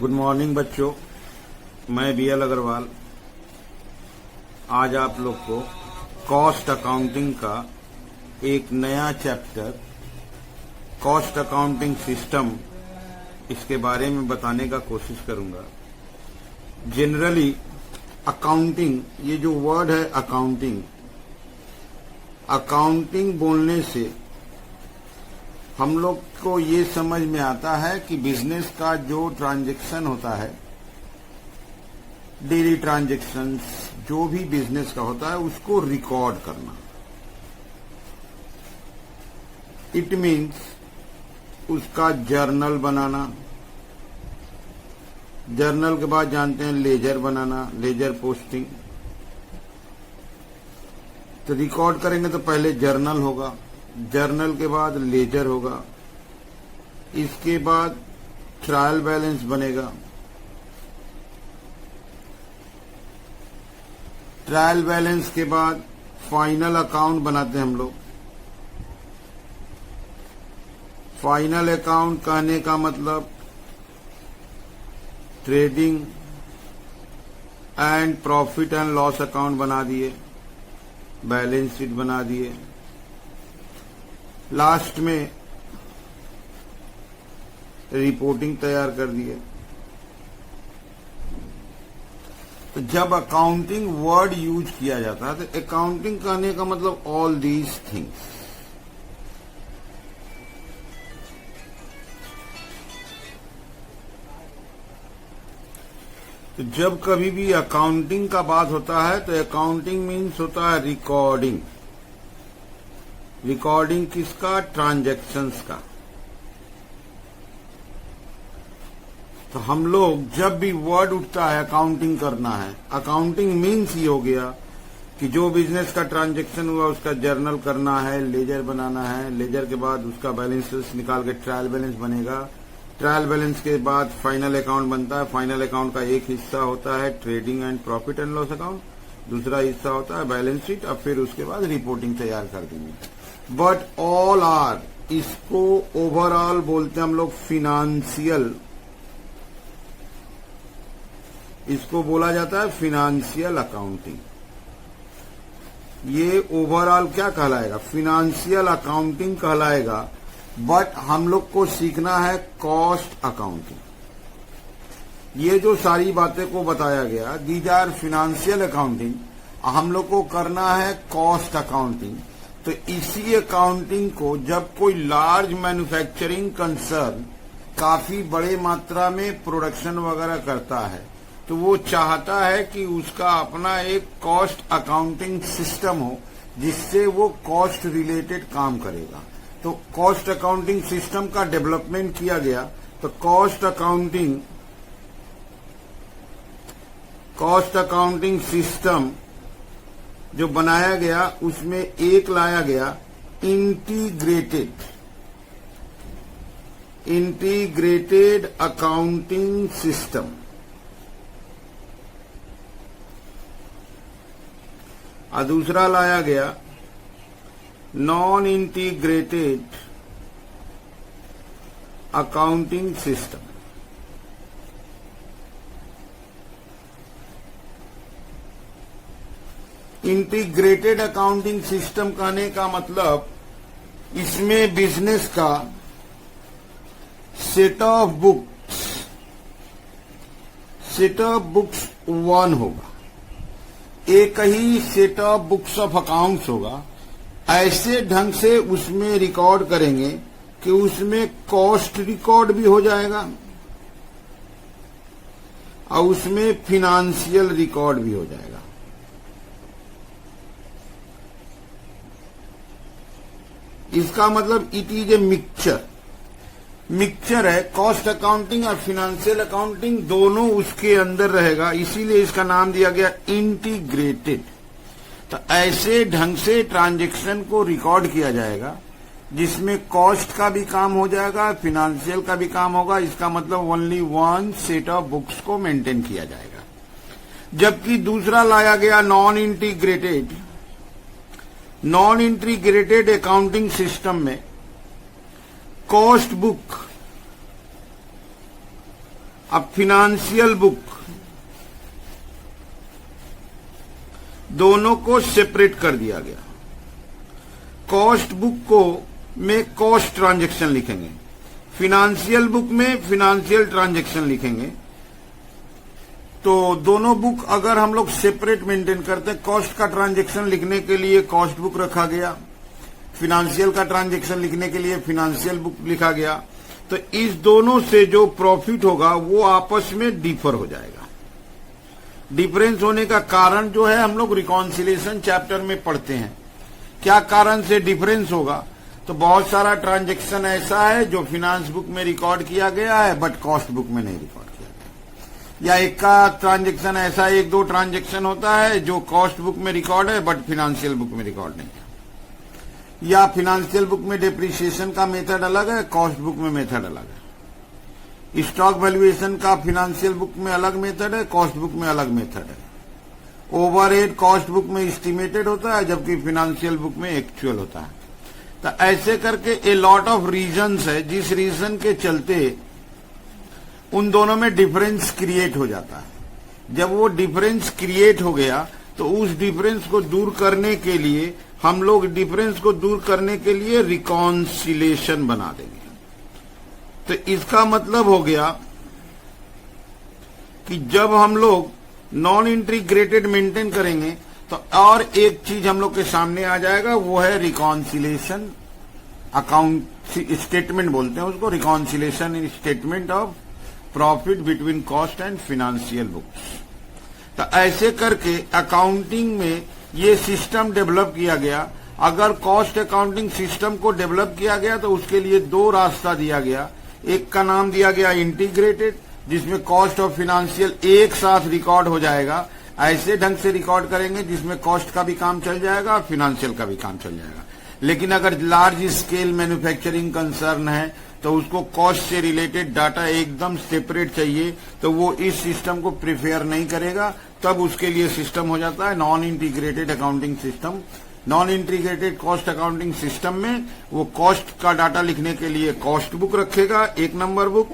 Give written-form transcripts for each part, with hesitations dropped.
Good morning बच्चों, मैं BL Agarwal आज आप लोग को कॉस्ट अकाउंटिंग का एक नया चैप्टर कॉस्ट अकाउंटिंग सिस्टम इसके बारे में बताने का कोशिश करूंगा। जनरली अकाउंटिंग, ये जो वर्ड है अकाउंटिंग बोलने से हम लोग को ये समझ में आता है कि बिजनेस का जो ट्रांजैक्शन होता है, डेली ट्रांजैक्शंस जो भी बिजनेस का होता है उसको रिकॉर्ड करना। इट मीन्स उसका जर्नल बनाना। जर्नल के बाद जानते हैं लेजर बनाना, लेजर पोस्टिंग। तो रिकॉर्ड करेंगे तो पहले जर्नल होगा, जर्नल के बाद लेजर होगा, इसके बाद ट्रायल बैलेंस बनेगा, ट्रायल बैलेंस के बाद फाइनल अकाउंट बनाते हैं हम लोग। फाइनल अकाउंट कहने का मतलब trading and profit and loss account बना दिए, बैलेंस शीट बना दिए। लास्ट में रिपोर्टिंग तैयार कर दिए। तो जब अकाउंटिंग वर्ड यूज किया जाता है तो अकाउंटिंग कहने का मतलब ऑल दीज थिंग्स। तो जब कभी भी अकाउंटिंग का बात होता है तो अकाउंटिंग मीन्स होता है रिकॉर्डिंग। रिकॉर्डिंग किसका? ट्रांजैक्शंस का। तो हम लोग जब भी वर्ड उठता है अकाउंटिंग करना है, अकाउंटिंग मीन्स ही हो गया कि जो बिजनेस का ट्रांजैक्शन हुआ उसका जर्नल करना है, लेजर बनाना है, लेजर के बाद उसका बैलेंस निकाल के ट्रायल बैलेंस बनेगा, ट्रायल बैलेंस के बाद फाइनल अकाउंट बनता है। फाइनल अकाउंट का एक हिस्सा होता है trading and profit and loss account, दूसरा हिस्सा होता है बैलेंस शीट, अब फिर उसके बाद रिपोर्टिंग तैयार कर देंगे। बट ऑल आर, इसको ओवरऑल बोलते हैं हम लोग फिनेंशियल, इसको बोला जाता है फिनेंशियल अकाउंटिंग। ये ओवरऑल क्या कहलाएगा? फिनेंशियल अकाउंटिंग कहलाएगा। बट हम लोग को सीखना है कॉस्ट अकाउंटिंग। ये जो सारी बातें को बताया गया, दीज आर फिनेंशियल अकाउंटिंग, हम लोग को करना है कॉस्ट अकाउंटिंग। तो इसी अकाउंटिंग को जब कोई लार्ज मैन्युफैक्चरिंग कंसर्न काफी बड़े मात्रा में प्रोडक्शन वगैरह करता है तो वो चाहता है कि उसका अपना एक कॉस्ट अकाउंटिंग सिस्टम हो जिससे वो कॉस्ट रिलेटेड काम करेगा। तो कॉस्ट अकाउंटिंग सिस्टम का डेवलपमेंट किया गया। तो कॉस्ट अकाउंटिंग सिस्टम जो बनाया गया उसमें एक लाया गया इंटीग्रेटेड अकाउंटिंग सिस्टम। और दूसरा लाया गया non integrated accounting system. Integrated accounting system कहने का मतलब इसमें बिजनेस का सेट ऑफ बुक्स वन होगा, एक ही set of books of accounts होगा। ऐसे ढंग से उसमें रिकॉर्ड करेंगे कि उसमें कॉस्ट रिकॉर्ड भी हो जाएगा और उसमें फिनेंशियल रिकॉर्ड भी हो जाएगा। इसका मतलब इट इज ए मिक्सचर है। कॉस्ट अकाउंटिंग और फिनेंशियल अकाउंटिंग दोनों उसके अंदर रहेगा, इसीलिए इसका नाम दिया गया इंटीग्रेटेड। तो ऐसे ढंग से ट्रांजैक्शन को रिकॉर्ड किया जाएगा जिसमें कॉस्ट का भी काम हो जाएगा, फिनेंशियल का भी काम होगा। इसका मतलब only one set of books को मेंटेन किया जाएगा। जबकि दूसरा लाया गया नॉन इंटीग्रेटेड अकाउंटिंग सिस्टम में कॉस्ट बुक अब फिनेंशियल बुक दोनों को सेपरेट कर दिया गया। कॉस्ट बुक को में कॉस्ट ट्रांजैक्शन लिखेंगे, फिनेंशियल बुक में फिनेंशियल ट्रांजैक्शन लिखेंगे। तो दोनों बुक अगर हम लोग सेपरेट मेंटेन करते हैं, कॉस्ट का ट्रांजैक्शन लिखने के लिए कॉस्ट बुक रखा गया, फिनेंशियल का ट्रांजैक्शन लिखने के लिए फिनेंशियल बुक लिखा गया, तो इस दोनों से जो प्रॉफिट होगा वो आपस में डिफर हो जाएगा। डिफरेंस होने का कारण जो है हम लोग रिकॉन्सिलेशन चैप्टर में पढ़ते हैं। क्या कारण से डिफरेंस होगा? तो बहुत सारा ट्रांजैक्शन ऐसा है जो फिनेंस बुक में रिकॉर्ड किया गया है बट कॉस्ट बुक में नहीं रिकॉर्ड किया गया, या एक का ट्रांजैक्शन ऐसा, एक दो ट्रांजैक्शन होता है जो कॉस्ट बुक में रिकॉर्ड है बट फिनेंशियल बुक में रिकॉर्ड नहीं है, या फिनेंशियल बुक में डिप्रिसिएशन का मेथड अलग है, कॉस्ट बुक में मेथड अलग है। स्टॉक वैल्यूएशन का फिनेंशियल बुक में अलग मेथड है, कॉस्ट बुक में अलग मेथड है। ओवरहेड कॉस्ट बुक में एस्टिमेटेड होता है जबकि फिनेंशियल बुक में एक्चुअल होता है। तो ऐसे करके ए लॉट ऑफ रीजंस है जिस रीजन के चलते उन दोनों में डिफरेंस क्रिएट हो जाता है। जब वो डिफरेंस क्रिएट हो गया तो उस डिफरेंस को दूर करने के लिए हम लोग रिकॉन्सिलेशन बना देंगे। तो इसका मतलब हो गया कि जब हम लोग नॉन इंटीग्रेटेड मेंटेन करेंगे तो और एक चीज हम लोग के सामने आ जाएगा, वो है रिकॉन्सिलेशन अकाउंट स्टेटमेंट बोलते हैं उसको, reconciliation statement of profit between cost and financial books. तो ऐसे करके अकाउंटिंग में ये सिस्टम डेवलप किया गया। अगर कॉस्ट अकाउंटिंग सिस्टम को डेवलप किया गया तो उसके लिए दो रास्ता दिया गया। एक का नाम दिया गया इंटीग्रेटेड, जिसमें कॉस्ट और फिनेंशियल एक साथ रिकॉर्ड हो जाएगा। ऐसे ढंग से रिकॉर्ड करेंगे जिसमें कॉस्ट का भी काम चल जाएगा और फिनेंशियल का भी काम चल जाएगा। लेकिन अगर लार्ज स्केल मैन्युफैक्चरिंग कंसर्न है तो उसको कॉस्ट से रिलेटेड डाटा एकदम सेपरेट चाहिए, तो वो इस सिस्टम को प्रिफेयर नहीं करेगा। तब उसके लिए सिस्टम हो जाता है non integrated accounting system. Non integrated cost accounting system में वो कॉस्ट का डाटा लिखने के लिए कॉस्ट बुक रखेगा, 1 नंबर बुक।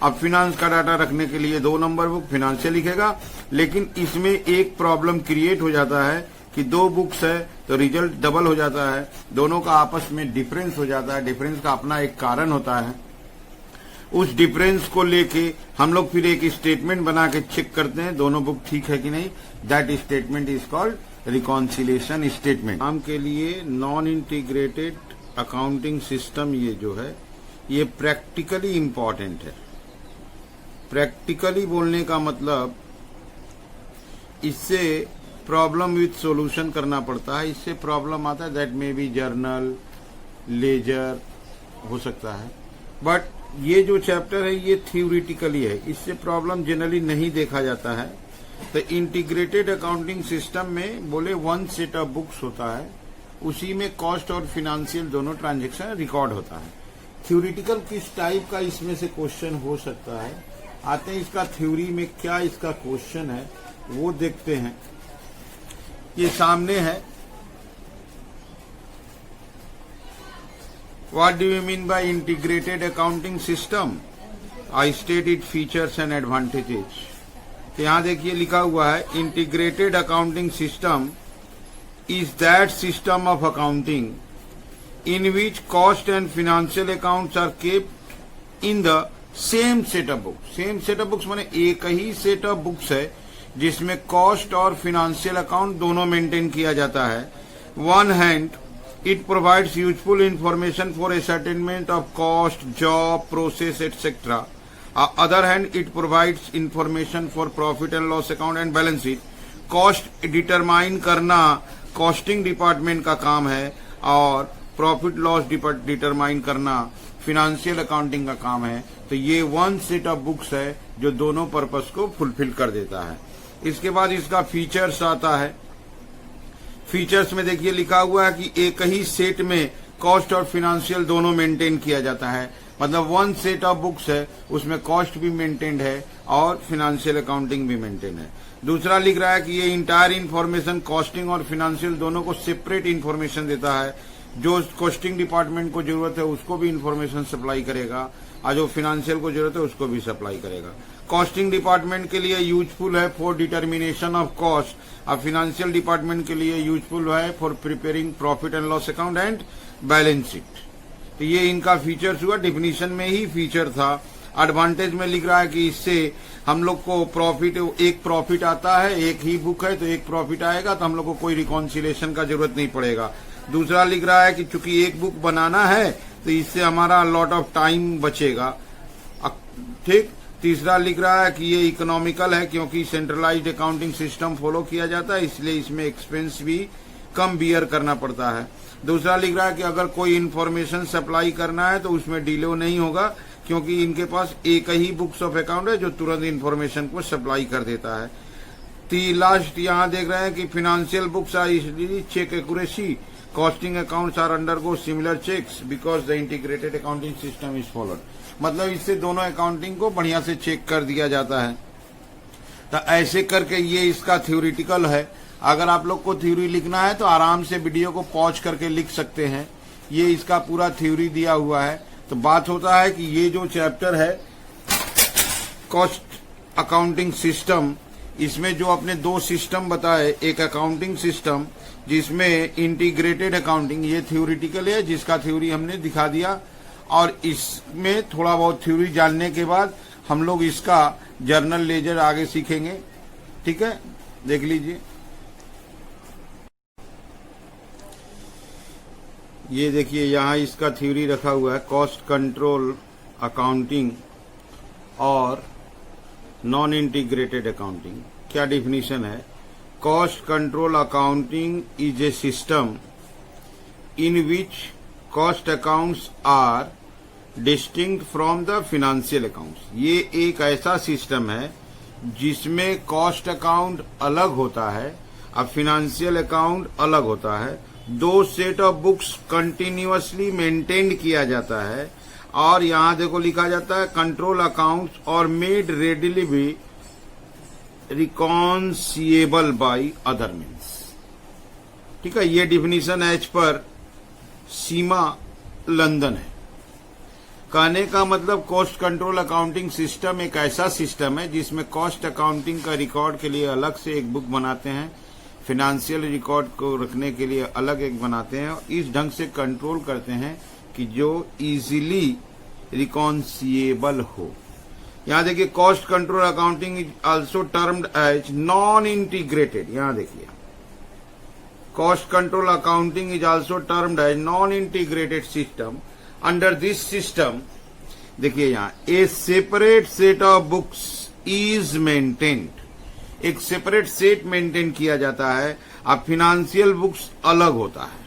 अब फिनांस का डाटा रखने के लिए 2 नंबर बुक फिनेंशियल लिखेगा। लेकिन इसमें एक प्रॉब्लम क्रिएट हो जाता है कि 2 बुक्स है तो रिजल्ट डबल हो जाता है, दोनों का आपस में डिफरेंस हो जाता है। डिफरेंस का अपना एक कारण होता है। उस डिफरेंस को लेके हम लोग फिर एक स्टेटमेंट बना के चेक करते हैं दोनों बुक ठीक है कि नहीं। That statement is called reconciliation statement. काम के लिए नॉन इंटीग्रेटेड अकाउंटिंग सिस्टम ये जो है ये प्रैक्टिकली इंपॉर्टेंट है। प्रैक्टिकली बोलने का मतलब इससे प्रॉब्लम विथ सॉल्यूशन करना पड़ता है। इससे प्रॉब्लम आता है that may be journal, ledger हो सकता है, बट ये जो चैप्टर है ये थ्योरेटिकली है, इससे प्रॉब्लम जनरली नहीं देखा जाता है। तो इंटीग्रेटेड अकाउंटिंग सिस्टम में बोले 1 सेट ऑफ बुक्स होता है, उसी में कॉस्ट और फिनेंशियल दोनों ट्रांजैक्शन रिकॉर्ड होता है। थ्योरेटिकल किस टाइप का इसमें से क्वेश्चन हो सकता है, आते हैं इसका थ्योरी में क्या इसका क्वेश्चन है वो देखते हैं। ये सामने है। What do you mean by integrated accounting system? I stated features and advantages. तो यहां देखिए लिखा हुआ है integrated accounting system is that system of accounting in which cost and financial accounts are kept in the same set of books. Same set of books माने एक ही set of books है जिसमें कॉस्ट और फाइनेंशियल अकाउंट दोनों maintain किया जाता है। One hand it provides useful information for ascertainment of cost, job, process, etc. Other hand, it provides information for profit and loss account and balance sheet. Cost determine करना costing department का काम है और profit loss determine करना financial accounting का काम है। तो ये 1 set of books है जो दोनों पर्पस को फुलफिल कर देता है। इसके बाद इसका फीचर्स आता है। फीचर्स में देखिए लिखा हुआ है कि एक ही सेट में कॉस्ट और फिनेंशियल दोनों मेंटेन किया जाता है। मतलब 1 सेट ऑफ बुक्स है उसमें कॉस्ट भी मेंटेन्ड है और फिनेंशियल अकाउंटिंग भी मेंटेन है। दूसरा लिख रहा है कि ये इंटायर इन्फॉर्मेशन कॉस्टिंग और फिनेंशियल दोनों को सेपरेट इन्फॉर्मेशन देता है। जो कॉस्टिंग डिपार्टमेंट को जरूरत है उसको भी इन्फॉर्मेशन सप्लाई करेगा और जो फिनेंशियल को जरूरत है उसको भी सप्लाई करेगा। कॉस्टिंग डिपार्टमेंट के लिए यूजफुल है फॉर डिटर्मिनेशन ऑफ कॉस्ट और फाइनेंशियल डिपार्टमेंट के लिए यूजफुल है for preparing profit and loss account and balance sheet. तो ये इनका फीचर्स हुआ, डिफिनीशन में ही फीचर था। एडवांटेज में लिख रहा है कि इससे हम लोग को प्रॉफिट, एक प्रॉफिट आता है, एक ही बुक है तो एक प्रॉफिट आएगा, तो हम लोग को कोई रिकॉन्सिलेशन का जरूरत नहीं पड़ेगा। दूसरा लिख रहा है कि चूंकि एक बुक बनाना है तो इससे हमारा लॉट ऑफ टाइम बचेगा। ठीक। तीसरा लिख रहा है कि ये इकोनॉमिकल है क्योंकि सेंट्रलाइज्ड अकाउंटिंग सिस्टम फॉलो किया जाता है, इसलिए इसमें एक्सपेंस भी कम बियर करना पड़ता है। दूसरा लिख रहा है कि अगर कोई इन्फॉर्मेशन सप्लाई करना है तो उसमें डिले नहीं होगा क्योंकि इनके पास एक ही बुक्स ऑफ अकाउंट है जो तुरंत इन्फॉर्मेशन को सप्लाई कर देता है। लास्ट यहाँ देख रहे हैं कि financial books are easily check accuracy, costing accounts are undergo similar checks because the integrated accounting system is followed. मतलब इससे दोनों अकाउंटिंग को बढ़िया से चेक कर दिया जाता है। तो ऐसे करके ये इसका थ्योरिटिकल है। अगर आप लोग को थ्योरी लिखना है तो आराम से वीडियो को पॉज करके लिख सकते हैं। ये इसका पूरा थ्योरी दिया हुआ है। तो बात होता है कि ये जो चैप्टर है कॉस्ट अकाउंटिंग सिस्टम, इसमें जो अपने दो सिस्टम बताए, एक अकाउंटिंग सिस्टम जिसमें इंटीग्रेटेड अकाउंटिंग, ये थ्योरिटिकल है जिसका थ्योरी हमने दिखा दिया, और इसमें थोड़ा बहुत थ्योरी जानने के बाद हम लोग इसका जर्नल लेजर आगे सीखेंगे। ठीक है, देख लीजिए। ये देखिए यहाँ इसका थ्योरी रखा हुआ है, कॉस्ट कंट्रोल अकाउंटिंग और नॉन इंटीग्रेटेड अकाउंटिंग। क्या डिफिनीशन है? Cost control accounting is a system in which cost accounts are distinct from the financial accounts. ये एक ऐसा सिस्टम है जिसमें कॉस्ट अकाउंट अलग होता है और फाइनेंशियल अकाउंट अलग होता है। दो set of books continuously maintain किया जाता है, और यहाँ देखो लिखा जाता है कंट्रोल अकाउंट्स और made readily be reconcilable by other means. ठीक है, ये डिफिनीशन एज पर सीमा लंदन है। कहने का मतलब कॉस्ट कंट्रोल अकाउंटिंग सिस्टम एक ऐसा सिस्टम है जिसमें कॉस्ट अकाउंटिंग का रिकॉर्ड के लिए अलग से एक बुक बनाते हैं, फाइनेंशियल रिकॉर्ड को रखने के लिए अलग एक बनाते हैं, और इस ढंग से कंट्रोल करते हैं कि जो इजीली रिकॉन्सिएबल हो। यहां देखिए cost control accounting is also termed as non integrated. यहां देखिए cost control accounting is also termed as non integrated system. Under this system देखिए यहाँ a separate set of books is maintained, एक सेपरेट सेट मेंटेन किया जाता है। अब financial books अलग होता है,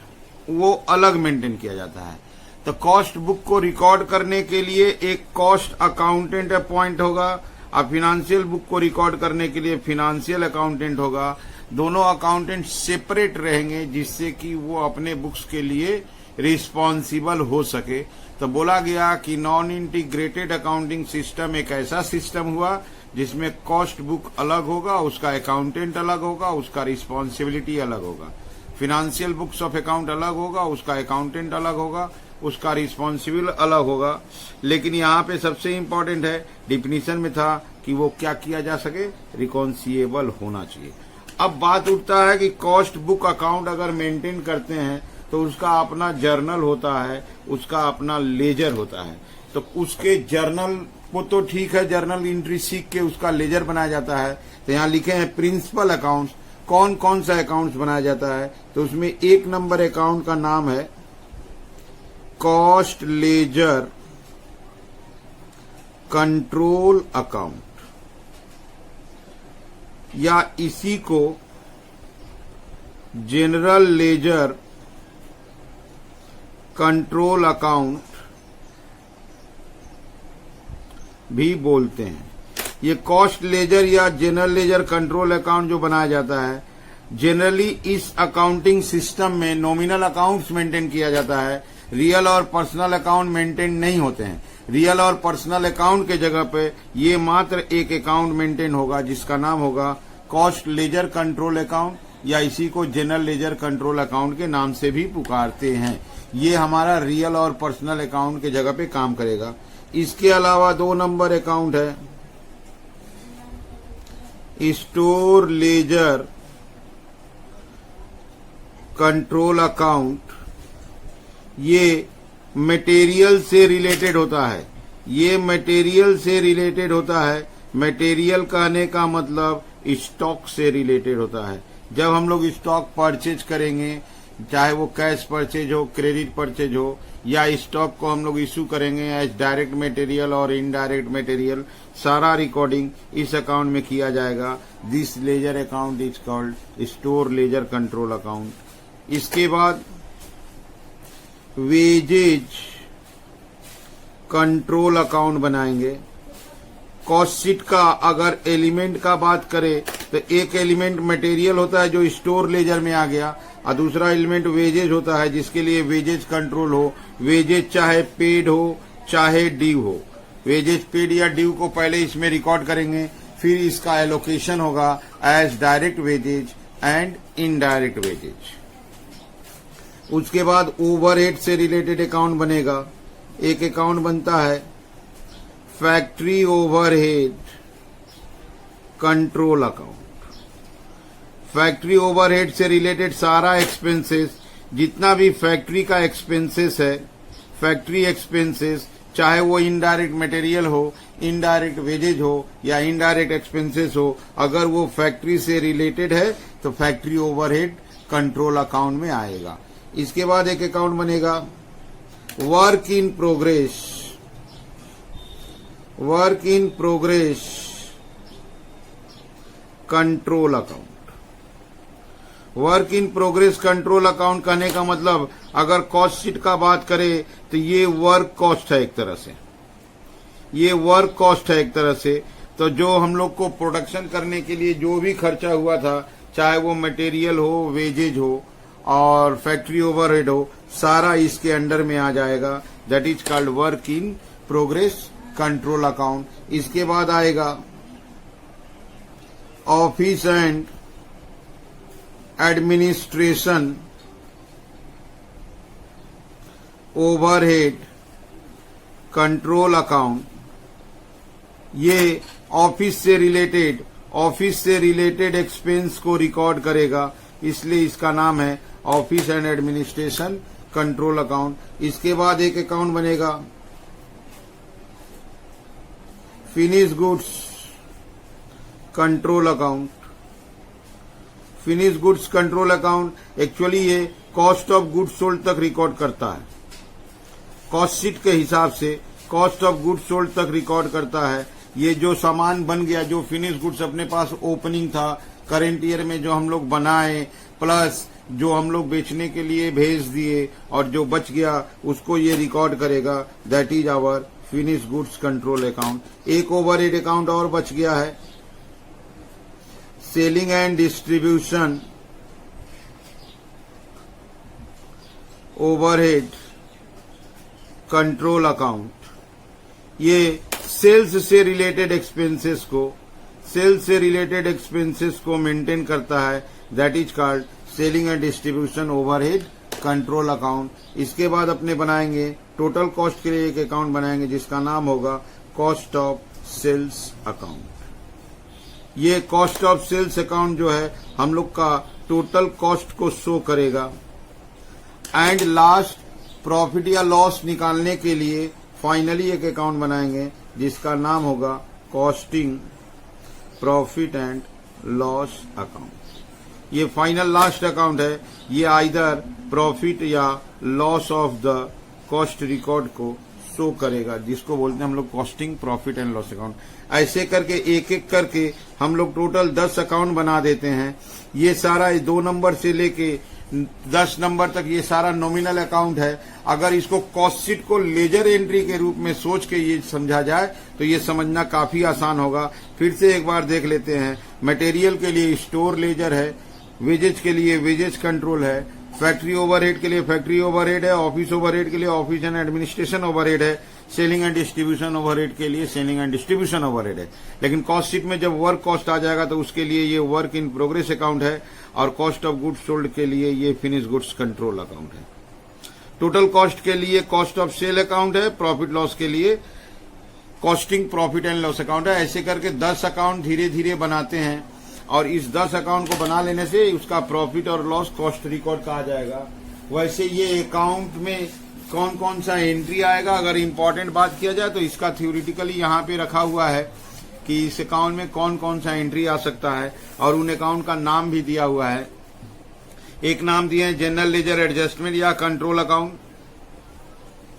वो अलग मेंटेन किया जाता है। तो कॉस्ट बुक को रिकॉर्ड करने के लिए एक कॉस्ट अकाउंटेंट अपॉइंट होगा, और फाइनेंशियल बुक को रिकॉर्ड करने के लिए फाइनेंशियल अकाउंटेंट होगा। दोनों अकाउंटेंट सेपरेट रहेंगे जिससे कि वो अपने बुक्स के लिए रिस्पॉन्सिबल हो सके। तो बोला गया कि नॉन इंटीग्रेटेड अकाउंटिंग सिस्टम एक ऐसा सिस्टम हुआ जिसमें कॉस्ट बुक अलग होगा, उसका अकाउंटेंट अलग होगा, उसका रिस्पॉन्सिबिलिटी अलग होगा। फाइनेंशियल बुक्स ऑफ अकाउंट अलग होगा, उसका अकाउंटेंट अलग होगा, उसका रिस्पॉन्सिबल अलग होगा। लेकिन यहाँ पे सबसे इम्पोर्टेंट है, डिफिनीशन में था कि वो क्या किया जा सके, रिकॉन्सिएबल होना चाहिए। अब बात उठता है कि कॉस्ट बुक अकाउंट अगर मेंटेन करते हैं तो उसका अपना जर्नल होता है, उसका अपना लेजर होता है। तो उसके जर्नल वो तो ठीक है, जर्नल एंट्री सीख के उसका लेजर बनाया जाता है। तो यहाँ लिखे हैं प्रिंसिपल अकाउंट्स, कौन कौन सा अकाउंट्स बनाया जाता है। तो उसमें एक नंबर अकाउंट का नाम है कॉस्ट लेजर कंट्रोल अकाउंट, या इसी को जनरल लेजर कंट्रोल अकाउंट भी बोलते हैं। ये कॉस्ट लेजर या जनरल लेजर कंट्रोल अकाउंट जो बनाया जाता है, जनरली इस अकाउंटिंग सिस्टम में नॉमिनल अकाउंट्स मेंटेन किया जाता है, रियल और पर्सनल अकाउंट मेंटेन नहीं होते हैं। रियल और पर्सनल अकाउंट के जगह पे ये मात्र एक अकाउंट मेंटेन होगा जिसका नाम होगा कॉस्ट लेजर कंट्रोल अकाउंट, या इसी को जनरल लेजर कंट्रोल अकाउंट के नाम से भी पुकारते हैं। ये हमारा रियल और पर्सनल अकाउंट के जगह पे काम करेगा। इसके अलावा 2 नंबर अकाउंट है स्टोर लेजर कंट्रोल अकाउंट, ये मटेरियल से रिलेटेड होता है। ये मटेरियल से रिलेटेड होता है। मटेरियल कहने का मतलब स्टॉक से रिलेटेड होता है। जब हम लोग स्टॉक परचेज करेंगे, चाहे वो कैश परचेज हो, क्रेडिट परचेज हो, या स्टॉक को हम लोग इशू करेंगे एज डायरेक्ट मटेरियल और इनडायरेक्ट मटेरियल, सारा रिकॉर्डिंग इस अकाउंट में किया जाएगा। This ledger account is called store ledger control account. इसके बाद वेजेज कंट्रोल अकाउंट बनाएंगे। कॉस्ट शीट का अगर एलिमेंट का बात करें तो एक एलिमेंट मटेरियल होता है जो स्टोर लेजर में आ गया, और दूसरा एलिमेंट वेजेज होता है जिसके लिए वेजेज कंट्रोल हो। वेजेज चाहे पेड हो चाहे ड्यू हो, वेजेज पेड या ड्यू को पहले इसमें रिकॉर्ड करेंगे, फिर इसका एलोकेशन होगा as direct wages and indirect wages. उसके बाद ओवरहेड से रिलेटेड अकाउंट बनेगा। एक अकाउंट बनता है factory overhead control account. Factory overhead से रिलेटेड सारा एक्सपेंसेस, जितना भी फैक्ट्री का एक्सपेंसेस है, फैक्ट्री एक्सपेंसेस, चाहे वो इनडायरेक्ट मटेरियल हो, इनडायरेक्ट वेजेज हो या इनडायरेक्ट एक्सपेंसेस हो, अगर वो फैक्ट्री से रिलेटेड है तो फैक्ट्री ओवरहेड कंट्रोल अकाउंट में आएगा। इसके बाद एक अकाउंट बनेगा work in progress, work in progress control account. Work in progress control account कहने का मतलब अगर कॉस्ट शीट का बात करें तो ये वर्क कॉस्ट है एक तरह से, ये वर्क कॉस्ट है एक तरह से। तो जो हम लोग को प्रोडक्शन करने के लिए जो भी खर्चा हुआ था, चाहे वो मटेरियल हो, वेजेज हो और फैक्ट्री ओवरहेड हो, सारा इसके अंडर में आ जाएगा। That is called work in progress control account. इसके बाद आएगा office and administration overhead control account. ये ऑफिस से रिलेटेड एक्सपेंस को रिकॉर्ड करेगा, इसलिए इसका नाम है office and administration control account. इसके बाद एक अकाउंट बनेगा finish goods control account. Finish goods control account actually ये कॉस्ट ऑफ गुड्स सोल्ड तक रिकॉर्ड करता है। कॉस्ट शीट के हिसाब से कॉस्ट ऑफ गुड्स सोल्ड तक रिकॉर्ड करता है। ये जो सामान बन गया, जो फिनिश गुड्स अपने पास ओपनिंग था करेंट ईयर में, जो हम लोग बनाए, प्लस जो हम लोग बेचने के लिए भेज दिए और जो बच गया उसको ये रिकॉर्ड करेगा। That is our finish goods control account. एक ओवरहेड अकाउंट और बच गया है, selling and distribution overhead control account. ये सेल्स से रिलेटेड एक्सपेंसेस को मेंटेन करता है। That is called selling and distribution overhead control account. इसके बाद अपने बनाएंगे टोटल कॉस्ट के लिए एक अकाउंट बनाएंगे जिसका नाम होगा कॉस्ट ऑफ सेल्स अकाउंट। ये कॉस्ट ऑफ सेल्स अकाउंट जो है हम लोग का टोटल कॉस्ट को शो करेगा। एंड लास्ट प्रॉफिट या लॉस निकालने के लिए फाइनली एक अकाउंट बनाएंगे जिसका नाम होगा costing profit and loss account. ये फाइनल लास्ट अकाउंट है। ये आइदर प्रॉफिट या loss of the cost record को शो करेगा, जिसको बोलते हैं हम लोग costing profit and loss account. ऐसे करके एक एक करके हम लोग टोटल 10 अकाउंट बना देते हैं। ये सारा 2 नंबर से लेके 10 नंबर तक ये सारा नॉमिनल अकाउंट है। अगर इसको कॉस्ट शीट को लेजर एंट्री के रूप में सोच के ये समझा जाए तो ये समझना काफी आसान होगा। फिर से एक बार देख लेते हैं। मटेरियल के लिए स्टोर लेजर है, वेजेज के लिए वेजेज कंट्रोल है, फैक्ट्री ओवरहेड के लिए फैक्ट्री ओवरहेड है, ऑफिस ओवरहेड के लिए ऑफिस एंड एडमिनिस्ट्रेशन ओवरहेड है, सेलिंग एंड डिस्ट्रीब्यूशन ओवरहेड के लिए सेलिंग एंड डिस्ट्रीब्यूशन ओवरहेड है। लेकिन कॉस्ट शीट में जब वर्क कॉस्ट आ जाएगा तो उसके लिए ये वर्क इन प्रोग्रेस अकाउंट है, और कॉस्ट ऑफ गुड्स सोल्ड के लिए ये फिनिश गुड्स कंट्रोल अकाउंट है। टोटल कॉस्ट के लिए कॉस्ट ऑफ सेल अकाउंट है, प्रॉफिट लॉस के लिए costing profit and loss account है। ऐसे करके 10 अकाउंट धीरे धीरे बनाते हैं और इस 10 अकाउंट को बना लेने से उसका प्रॉफिट और लॉस कॉस्ट रिकॉर्ड कहा जाएगा। वैसे ये अकाउंट में कौन कौन सा एंट्री आएगा, अगर इंपॉर्टेंट बात किया जाए तो इसका थ्योरेटिकली यहाँ पे रखा हुआ है कि इस अकाउंट में कौन कौन सा एंट्री आ सकता है और उन अकाउंट का नाम भी दिया हुआ है। एक नाम दिए हैं जनरल लेजर एडजस्टमेंट या control account,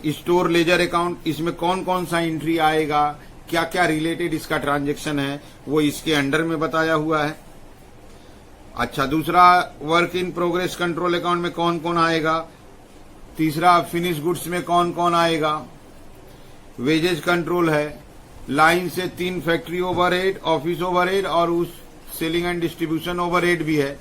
store ledger account. इसमें कौन कौन सा एंट्री आएगा, क्या क्या रिलेटेड इसका ट्रांजैक्शन है, वो इसके अंडर में बताया हुआ है। अच्छा, दूसरा work in progress control account में कौन कौन आएगा। तीसरा फिनिश गुड्स में कौन कौन आएगा। वेजेज कंट्रोल है। लाइन से 3 फैक्ट्री ओवरहेड, ऑफिस ओवरहेड और उस सेलिंग एंड डिस्ट्रीब्यूशन ओवरहेड भी है।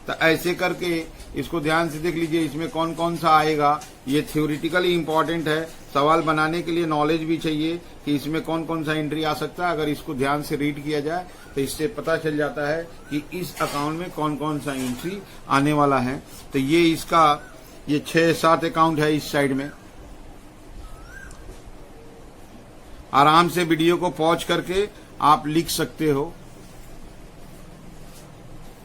तो ऐसे करके इसको ध्यान से देख लीजिए, इसमें कौन कौन सा आएगा। ये थ्योरेटिकली इंपॉर्टेंट है, सवाल बनाने के लिए नॉलेज भी चाहिए कि इसमें कौन कौन सा एंट्री आ सकता है। अगर इसको ध्यान से रीड किया जाए तो इससे पता चल जाता है कि इस अकाउंट में कौन कौन सा एंट्री आने वाला है। तो ये 6-7 अकाउंट है इस साइड में। आराम से वीडियो को पॉज करके आप लिख सकते हो।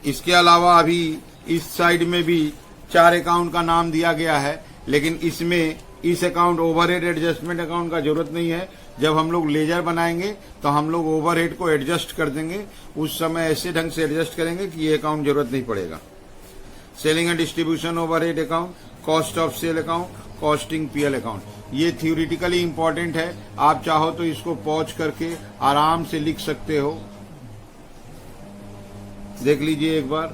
इसके अलावा अभी इस साइड में भी 4 अकाउंट का नाम दिया गया है, लेकिन इसमें इस अकाउंट ओवरहेड एडजस्टमेंट अकाउंट का जरूरत नहीं है। जब हम लोग लेजर बनाएंगे तो हम लोग ओवरहेड को एडजस्ट कर देंगे, उस समय ऐसे ढंग से एडजस्ट करेंगे कि ये अकाउंट जरूरत नहीं पड़ेगा। Selling and distribution overhead account, cost of sale account, costing PL account, ये थ्योरेटिकली इंपॉर्टेंट है। आप चाहो तो इसको पॉज करके आराम से लिख सकते हो। देख लीजिए एक बार।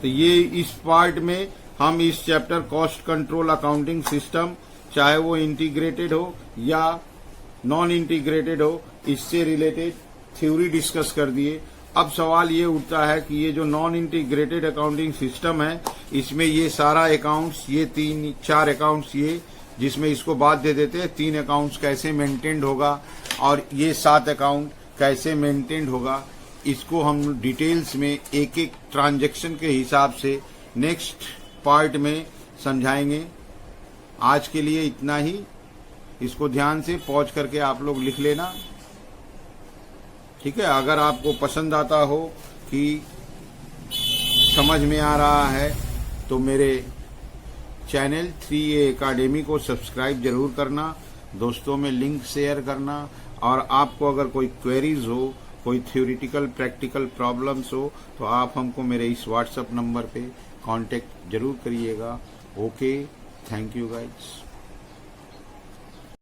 तो ये इस पार्ट में हम इस chapter cost control accounting system, चाहे वो इंटीग्रेटेड हो या नॉन इंटीग्रेटेड हो, इससे रिलेटेड थ्योरी डिस्कस कर दिए। अब सवाल ये उठता है कि ये जो नॉन इंटीग्रेटेड अकाउंटिंग सिस्टम है, इसमें ये सारा अकाउंट्स, ये 3-4 अकाउंट्स, ये जिसमें इसको बाद दे देते हैं, 3 अकाउंट्स कैसे मेंटेन्ड होगा और ये 7 अकाउंट कैसे मेंटेन्ड होगा, इसको हम डिटेल्स में एक एक ट्रांजैक्शन के हिसाब से नेक्स्ट पार्ट में समझाएंगे। आज के लिए इतना ही। इसको ध्यान से पॉज करके आप लोग लिख लेना, ठीक है। अगर आपको पसंद आता हो कि समझ में आ रहा है तो मेरे चैनल 3A एकेडमी को सब्सक्राइब जरूर करना, दोस्तों में लिंक शेयर करना, और आपको अगर कोई क्वेरीज हो, कोई थ्योरेटिकल प्रैक्टिकल प्रॉब्लम्स हो तो आप हमको मेरे इस व्हाट्सएप नंबर पे कांटेक्ट जरूर करिएगा। Okay, thank you guys.